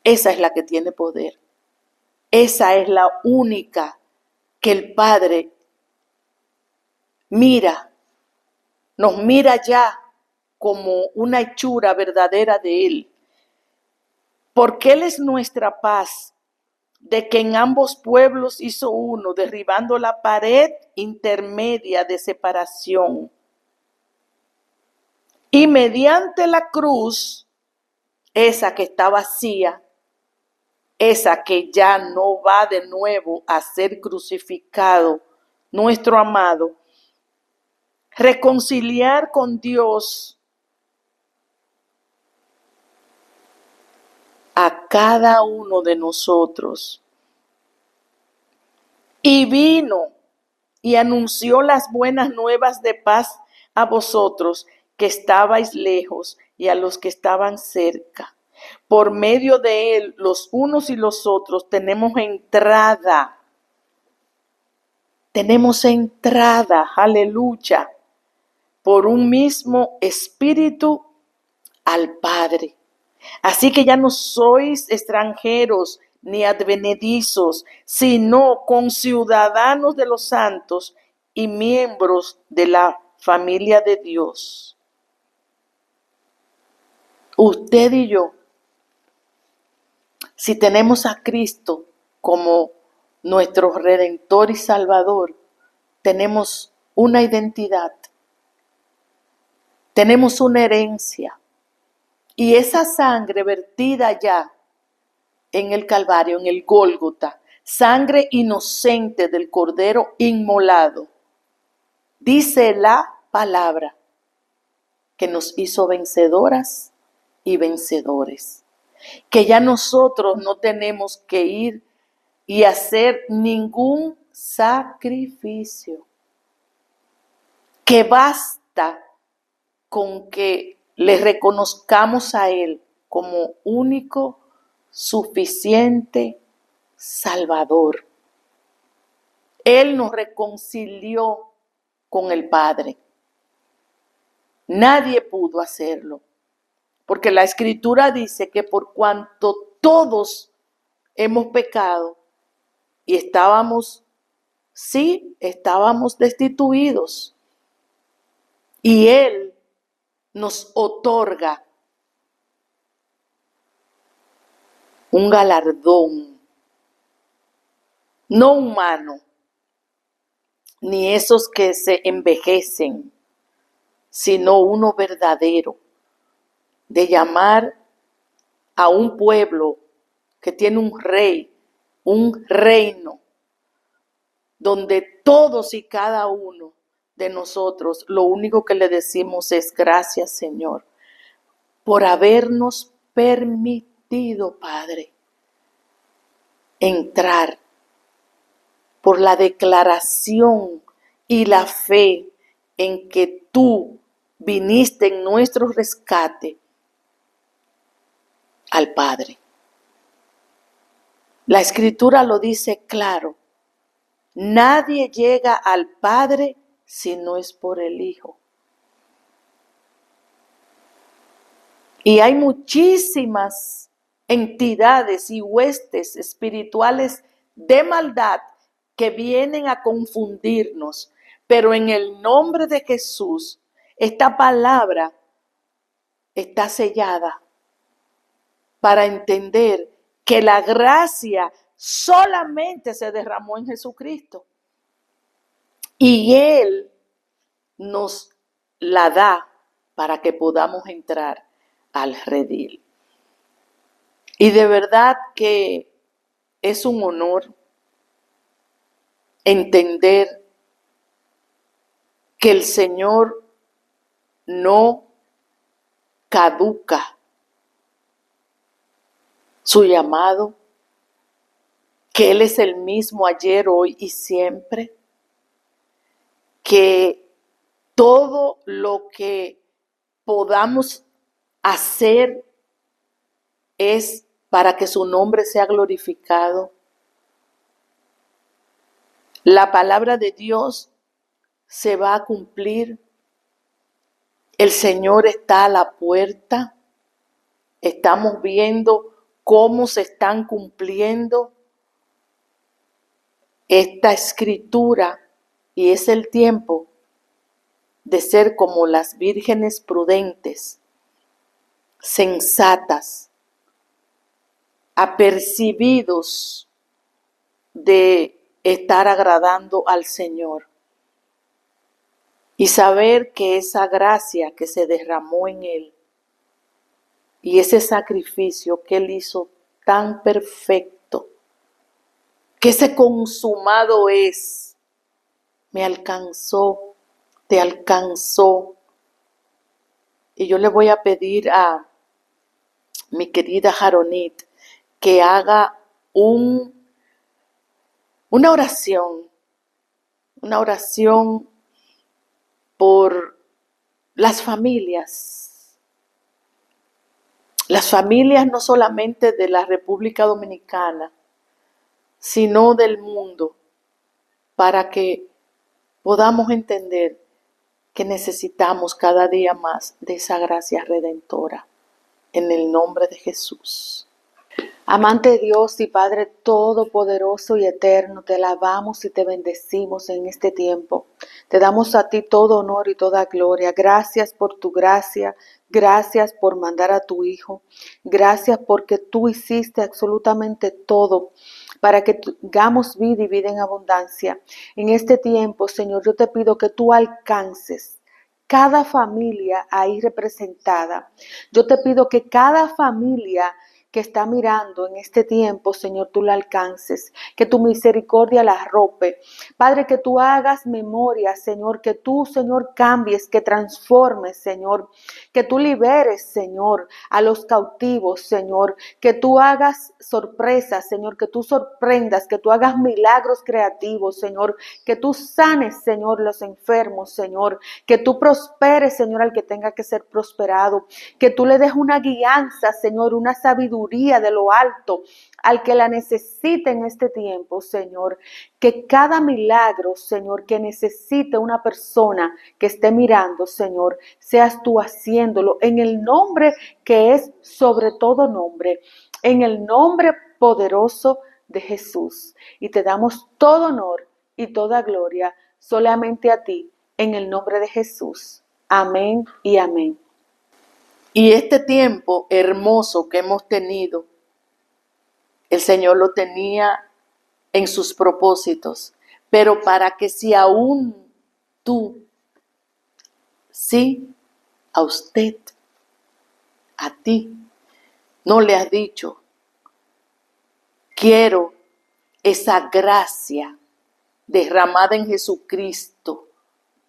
Esa es la que tiene poder. Esa es la única que el Padre mira, nos mira ya como una hechura verdadera de Él. Porque Él es nuestra paz, de que en ambos pueblos hizo uno, derribando la pared intermedia de separación. Y mediante la cruz, esa que está vacía, esa que ya no va de nuevo a ser crucificado, nuestro amado, reconciliar con Dios a cada uno de nosotros. Y vino y anunció las buenas nuevas de paz a vosotros que estabais lejos y a los que estaban cerca. Por medio de él, los unos y los otros, tenemos entrada, aleluya, por un mismo espíritu al Padre. Así que ya no sois extranjeros ni advenedizos, sino conciudadanos de los santos y miembros de la familia de Dios. Usted y yo, si tenemos a Cristo como nuestro Redentor y Salvador, tenemos una identidad, tenemos una herencia. Y esa sangre vertida ya en el Calvario, en el Gólgota, sangre inocente del Cordero inmolado, dice la palabra que nos hizo vencedoras y vencedores. Que ya nosotros no tenemos que ir y hacer ningún sacrificio. Que basta con que le reconozcamos a Él como único, suficiente Salvador. Él nos reconcilió con el Padre. Nadie pudo hacerlo, porque la Escritura dice que por cuanto todos hemos pecado y estábamos destituidos, y Él nos otorga un galardón, no humano, ni esos que se envejecen, sino uno verdadero, de llamar a un pueblo que tiene un rey, un reino, donde todos y cada uno de nosotros, lo único que le decimos es gracias, Señor, por habernos permitido, Padre, entrar, por la declaración y la fe en que tú viniste en nuestro rescate al Padre. La Escritura lo dice claro. Nadie llega al Padre si no es por el Hijo. Y hay muchísimas entidades y huestes espirituales de maldad que vienen a confundirnos. Pero en el nombre de Jesús, esta palabra está sellada para entender que la gracia solamente se derramó en Jesucristo. Y Él nos la da para que podamos entrar al redil. Y de verdad que es un honor entender que el Señor no caduca su llamado, que Él es el mismo ayer, hoy y siempre, que todo lo que podamos hacer es para que su nombre sea glorificado. La palabra de Dios se va a cumplir. El Señor está a la puerta. Estamos viendo cómo se están cumpliendo esta escritura y es el tiempo de ser como las vírgenes prudentes, sensatas, apercibidos de estar agradando al Señor y saber que esa gracia que se derramó en Él y ese sacrificio que Él hizo tan perfecto, que ese consumado es, me alcanzó, te alcanzó. Y yo le voy a pedir a mi querida Jaronit que haga una oración por las familias no solamente de la República Dominicana, sino del mundo, para que podamos entender que necesitamos cada día más de esa gracia redentora. En el nombre de Jesús. Amante Dios y Padre Todopoderoso y Eterno, te alabamos y te bendecimos en este tiempo. Te damos a ti todo honor y toda gloria. Gracias por tu gracia, gracias por mandar a tu Hijo, gracias porque tú hiciste absolutamente todo para que tengamos vida y vida en abundancia. En este tiempo, Señor, yo te pido que tú alcances cada familia ahí representada. Yo te pido que cada familia que está mirando en este tiempo, Señor, tú la alcances, que tu misericordia la arrope. Padre, que tú hagas memoria, Señor, que tú, Señor, cambies, que transformes, Señor, que tú liberes, Señor, a los cautivos, Señor, que tú hagas sorpresas, Señor, que tú sorprendas, que tú hagas milagros creativos, Señor, que tú sanes, Señor, los enfermos, Señor, que tú prosperes, Señor, al que tenga que ser prosperado, que tú le des una guianza, Señor, una sabiduría de lo alto al que la necesite en este tiempo, Señor. Que cada milagro, Señor, que necesite una persona que esté mirando, Señor, seas tú haciéndolo en el nombre que es sobre todo nombre, en el nombre poderoso de Jesús. Y te damos todo honor y toda gloria solamente a ti, en el nombre de Jesús. Amén y amén. Y este tiempo hermoso que hemos tenido, el Señor lo tenía en sus propósitos, pero para que si aún tú, sí, a usted, a ti, no le has dicho, quiero esa gracia derramada en Jesucristo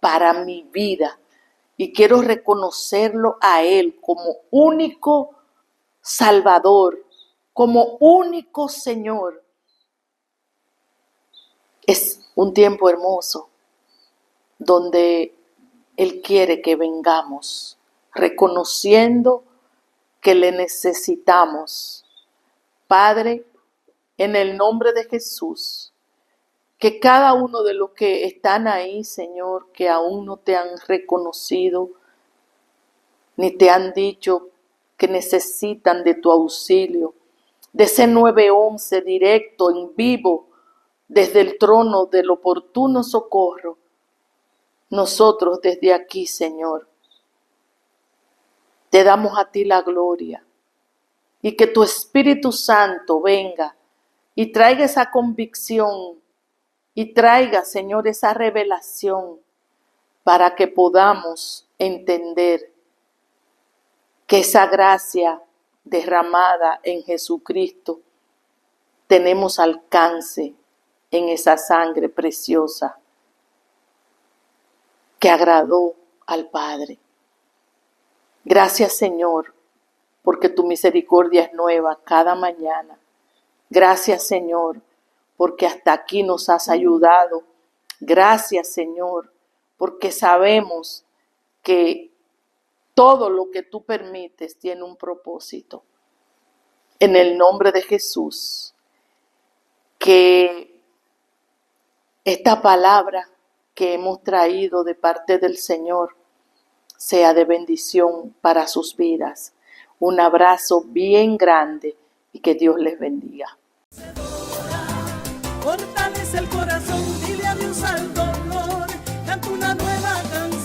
para mi vida, y quiero reconocerlo a Él como único Salvador, como único Señor. Es un tiempo hermoso donde Él quiere que vengamos reconociendo que le necesitamos. Padre, en el nombre de Jesús, que cada uno de los que están ahí, Señor, que aún no te han reconocido, ni te han dicho que necesitan de tu auxilio, de ese 911 directo, en vivo, desde el trono del oportuno socorro, nosotros desde aquí, Señor, te Te damos a ti la gloria. Y que tu Espíritu Santo venga y traiga esa convicción y traiga, Señor, esa revelación para que podamos entender que esa gracia derramada en Jesucristo tenemos alcance en esa sangre preciosa que agradó al Padre. Gracias, Señor, porque tu misericordia es nueva cada mañana. Gracias, Señor, porque hasta aquí nos has ayudado. Gracias, Señor, porque sabemos que todo lo que tú permites tiene un propósito. En el nombre de Jesús, que esta palabra que hemos traído de parte del Señor sea de bendición para sus vidas. Un abrazo bien grande y que Dios les bendiga. Fortalece el corazón, dile adiós al dolor, canta una nueva canción.